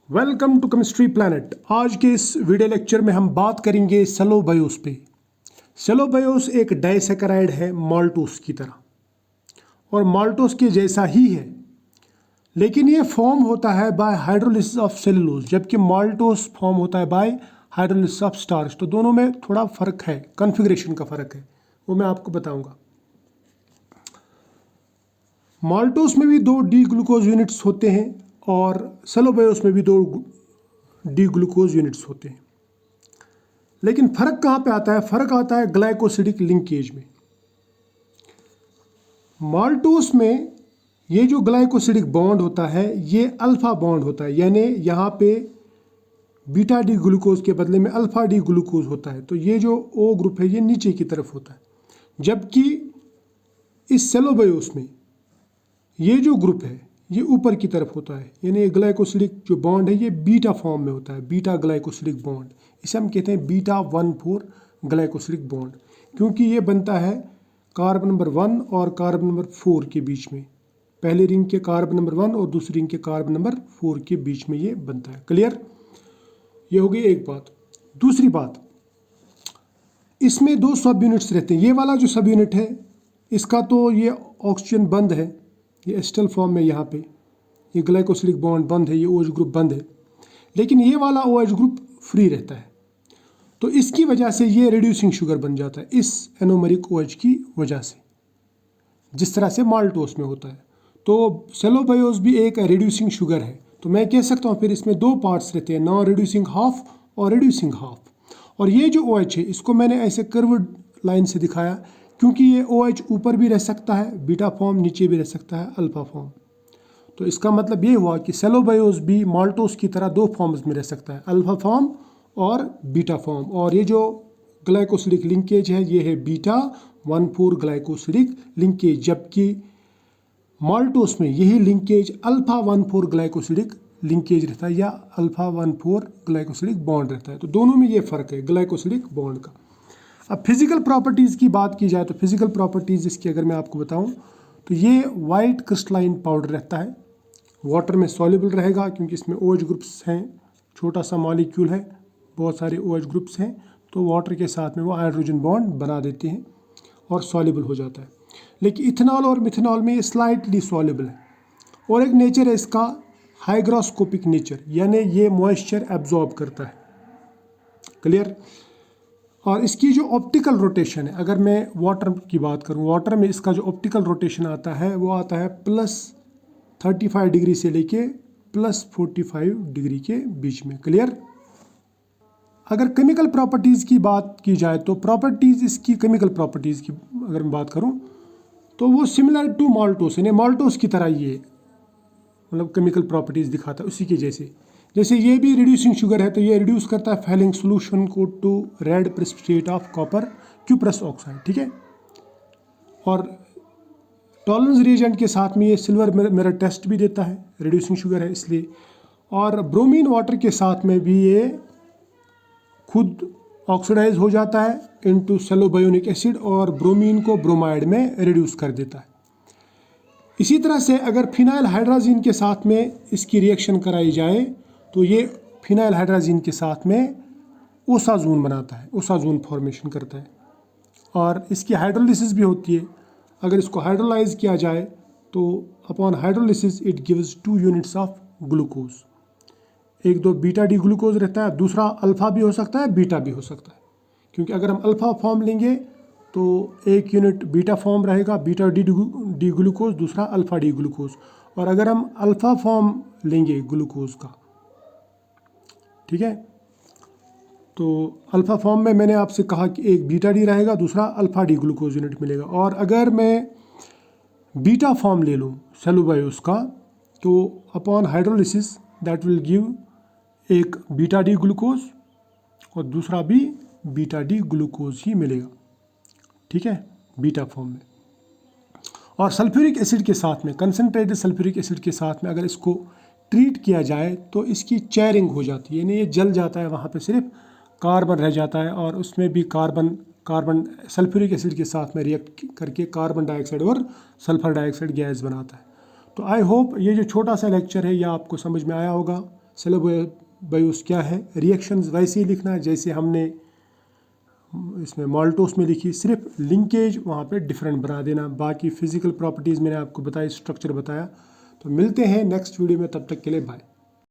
Welcome to chemistry planet. आज के इस वीडियो लेक्चर में हम बात करेंगे सेलोबायोस पे। सेलोबायोस एक डाइसैकेराइड है माल्टोस की तरह और माल्टोस के जैसा ही है, लेकिन ये फॉर्म होता है बाय हाइड्रोलिसिस ऑफ सेलुलोज, जबकि माल्टोस फॉर्म होता है बाय हाइड्रोलिसिस ऑफ स्टार्च। तो दोनों में थोड़ा फर्क है, कॉन्फ़िगरेशन का फर्क है, वो मैं आपको बताऊंगा। माल्टोस में भी 2 डी ग्लूकोज यूनिट्स होते हैं और सेलोबायोस में भी 2 डी ग्लूकोज यूनिट्स होते हैं, लेकिन फ़र्क कहाँ पे आता है? फ़र्क आता है ग्लाइकोसिडिक लिंकेज में। माल्टोस में ये जो ग्लाइकोसिडिक बॉन्ड होता है ये अल्फ़ा बॉन्ड होता है, यानी यहाँ पे बीटा डी ग्लूकोज के बदले में अल्फ़ा डी ग्लूकोज होता है। तो ये जो O ग्रुप है ये नीचे की तरफ होता है, जबकि इस सेलोबायोस में ये जो ग्रुप है ये ऊपर की तरफ होता है, यानी ये ग्लाइकोसिडिक जो बॉन्ड है ये बीटा फॉर्म में होता है, बीटा ग्लाइकोसिडिक बॉन्ड। इसे हम कहते हैं बीटा 1,4 ग्लाइकोसिडिक बॉन्ड, क्योंकि ये बनता है कार्बन नंबर 1 और कार्बन नंबर 4 के बीच में। पहले रिंग के कार्बन नंबर 1 और दूसरी रिंग के कार्बन नंबर 4 के बीच में ये बनता है। क्लियर? ये हो गई एक बात। दूसरी बात, इसमें 2 सब यूनिट्स रहते हैं। ये वाला जो सब यूनिट है इसका तो ये ऑक्सीजन बंद है, ये एस्टल फॉर्म में, यहाँ पे ये ग्लाइकोसिलिक बॉन्ड बंद है, ये OH ग्रुप बंद है, लेकिन ये वाला OH ग्रुप फ्री रहता है। तो इसकी वजह से ये रिड्यूसिंग शुगर बन जाता है, इस एनोमेरिक OH की वजह से, जिस तरह से माल्टोस में होता है। तो सेलोबायोस भी एक रिड्यूसिंग शुगर है। तो मैं कह सकता हूँ फिर इसमें 2 पार्ट्स रहते हैं, नॉन रिड्यूसिंग हाफ और रिड्यूसिंग हाफ। और ये जो OH है इसको मैंने ऐसे कर्व्ड लाइन से दिखाया, क्योंकि ये OH ऊपर भी रह सकता है बीटा फॉर्म, नीचे भी रह सकता है अल्फा फॉर्म। तो इसका मतलब ये हुआ कि सेलोबायोस भी माल्टोस की तरह 2 फॉर्म्स में रह सकता है, अल्फा फॉर्म और बीटा फॉर्म। और ये जो ग्लाइकोसिलिक लिंकेज है ये है बीटा 1,4 ग्लाइकोसिलिक लिंकेज, जबकि माल्टोस में यही लिंकेज अल्फा 1,4 ग्लाइकोसिलिक लिंकेज रहता है या अल्फा 1,4 ग्लाइकोसिलिक बॉन्ड रहता है। तो दोनों में ये फ़र्क है ग्लाइकोसिलिक बॉन्ड का। अब फिजिकल प्रॉपर्टीज़ की बात की जाए तो फिजिकल प्रॉपर्टीज़ इसकी अगर मैं आपको बताऊं तो ये वाइट क्रिस्टलाइन पाउडर रहता है, वाटर में सॉल्युबल रहेगा, क्योंकि इसमें OH ग्रुप्स हैं, छोटा सा मॉलिक्यूल है, बहुत सारे OH ग्रुप्स हैं, तो वाटर के साथ में वो हाइड्रोजन बॉन्ड बना देते हैं और सॉल्युबल हो जाता है। लेकिन इथेनॉल और मिथेनॉल में ये स्लाइटली सॉल्युबल है। और एक नेचर है इसका हाइग्रोस्कोपिक नेचर, यानी ये मॉइस्चर एब्जॉर्ब करता है। क्लियर? और इसकी जो ऑप्टिकल रोटेशन है, अगर मैं वाटर की बात करूं, वाटर में इसका जो ऑप्टिकल रोटेशन आता है वो आता है +35 डिग्री से लेके +45 डिग्री के बीच में। क्लियर? अगर केमिकल प्रॉपर्टीज़ की बात की जाए तो प्रॉपर्टीज़ इसकी, केमिकल प्रॉपर्टीज़ की अगर मैं बात करूं तो वो सिमिलर टू माल्टोस, यानी माल्टोस की तरह ये मतलब केमिकल प्रॉपर्टीज़ दिखाता है उसी के जैसे ये भी रिड्यूसिंग शुगर है, तो ये रिड्यूस करता है फैलिंग सोल्यूशन को to red precipitate of copper cuprous oxide. ठीक है? और टॉलरेंस रिएजेंट के साथ में ये सिल्वर मिरर टेस्ट भी देता है, रिड्यूसिंग शुगर है इसलिए। और ब्रोमीन वाटर के साथ में भी ये खुद ऑक्सीडाइज हो जाता है इनटू सेलोबायोनिक एसिड और ब्रोमीन को ब्रोमाइड में रिड्यूस कर देता है। इसी तरह से अगर फिनाइल हाइड्राजीन के साथ में इसकी रिएक्शन कराई जाए तो ये फिनाइल हाइड्राजीन के साथ में ओसाजोन बनाता है, ओसाजोन फॉर्मेशन करता है। और इसकी हाइड्रोलिसिस भी होती है। अगर इसको हाइड्रोलाइज किया जाए तो upon hydrolysis it gives 2 units of glucose. एक दो बीटा डी ग्लूकोज रहता है, दूसरा अल्फा भी हो सकता है, बीटा भी हो सकता है। क्योंकि अगर हम अल्फा फॉर्म लेंगे तो एक यूनिट बीटा फॉर्म रहेगा, बीटा डी ग्लूकोज, दूसरा अल्फा डी ग्लूकोज। और अगर हम अल्फा फॉर्म लेंगे ग्लूकोज का, ठीक है, तो अल्फा फॉर्म में मैंने आपसे कहा कि एक बीटा डी रहेगा, दूसरा अल्फा डी ग्लूकोज यूनिट मिलेगा। और अगर मैं बीटा फॉर्म ले लूँ सेलोबायोस का तो upon hydrolysis that will give एक बीटा डी ग्लूकोज और दूसरा भी बीटा डी ग्लूकोज ही मिलेगा। ठीक है, बीटा फॉर्म में। और सल्फ्यूरिक एसिड के साथ में, कंसनट्रेटेड सल्फ्यूरिक एसिड के साथ में अगर इसको ट्रीट किया जाए तो इसकी चेयरिंग हो जाती है, यानी ये जल जाता है, वहाँ पे सिर्फ कार्बन रह जाता है और उसमें भी कार्बन सल्फ्यूरिक एसिड के साथ में रिएक्ट करके कार्बन डाइऑक्साइड और सल्फर डाइऑक्साइड गैस बनाता है। तो आई होप ये जो छोटा सा लेक्चर है यह आपको समझ में आया होगा। सेलेबोयास क्या है, रिएक्शंस वैसे ही लिखना है जैसे हमने इसमें माल्टोस में लिखी, सिर्फ लिंकेज वहाँ पे डिफरेंट बना देना। बाकी फिजिकल प्रॉपर्टीज़ मैंने आपको बताई, स्ट्रक्चर बताया। तो मिलते हैं नेक्स्ट वीडियो में, तब तक के लिए बाय।